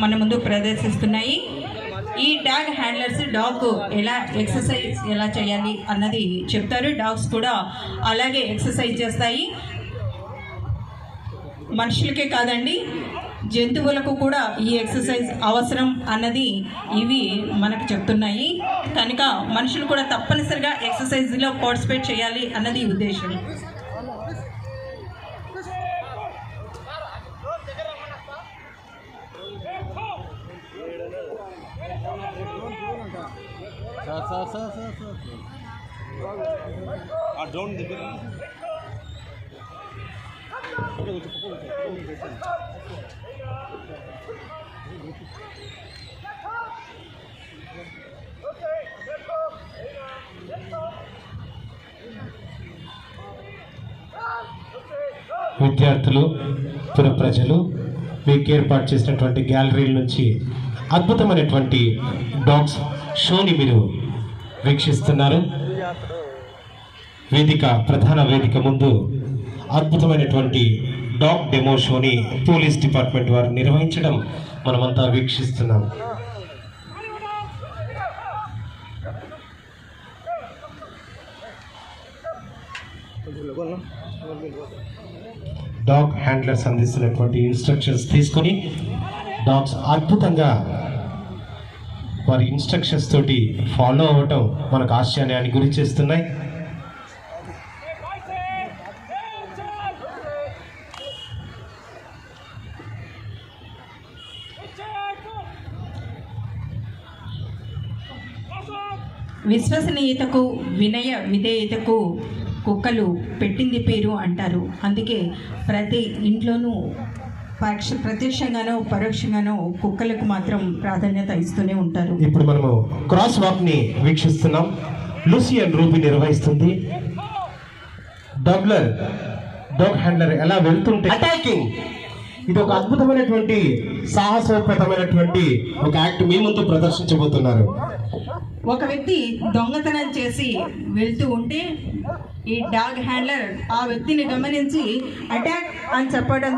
మన ముందు ప్రదర్శిస్తున్నాయి. ఈ డాగ్ హ్యాండ్లర్స్ డాగ్ ఎలా ఎక్సర్సైజ్ ఎలా చేయాలి అన్నది చెప్తారు. డాగ్స్ కూడా అలాగే ఎక్సర్సైజ్ చేస్తాయి. మనుషులకే కాదండి, జంతువులకు కూడా ఈ ఎక్సర్సైజ్ అవసరం అన్నది ఇవి మనకు చెప్తున్నాయి. కనుక మనుషులు కూడా తప్పనిసరిగా ఎక్సర్సైజ్లో పార్టిసిపేట్ చేయాలి అన్నది ఉద్దేశం. విద్యార్థులు, పుర ప్రజలు మీకు ఏర్పాటు చేసినటువంటి గ్యాలరీల నుంచి అద్భుతమైనటువంటి డాగ్స్ షోని మీరు వీక్షిస్తున్నారు. ప్రధాన వేదిక ముందు అద్భుతమైనటువంటి డాగ్ డెమో షోని పోలీస్ డిపార్ట్మెంట్ వారు నిర్వహించడం మనమంతా వీక్షిస్తున్నాం. డాగ్ హ్యాండ్లర్స్ అందిస్తున్నటువంటి ఇన్స్ట్రక్షన్స్ తీసుకొని డాగ్స్ అద్భుతంగా వారి ఇన్స్ట్రక్షన్స్ తోటి ఫాలో అవ్వటం మనకు ఆశ్చర్యానికి గురి చేస్తున్నాయి. విశ్వసనీయతకు, వినయ విధేయతకు కుక్కలు పెట్టింది పేరు అంటారు. అందుకే ప్రతి ఇంట్లోనూ ప్రత్యక్షంగానో పరోక్షంగానో కుక్కలకు మాత్రం ప్రాధాన్యత ఇస్తూనే ఉంటారు. ఇప్పుడు మనము క్రాస్ వాక్ ని వీక్షిస్తున్నాం. లూసియన్ రూబీ నిర్వహిస్తుంది. డాగ్ హ్యాండ్లర్ ఎలా వెళ్తుంటే అటాకింగ్, ఇది ఒక అద్భుతమైనటువంటి సాహసోపేతమైనటువంటి ఒక యాక్ట్ మీ ముందు ప్రదర్శించబోతున్నారు. ఒక వ్యక్తి దొంగతనం చేసి వెళ్తూ ఉంటే ఈ డాగ్ హ్యాండ్లర్ ఆ వ్యక్తిని గమనించి అటాక్ అని చెప్పడం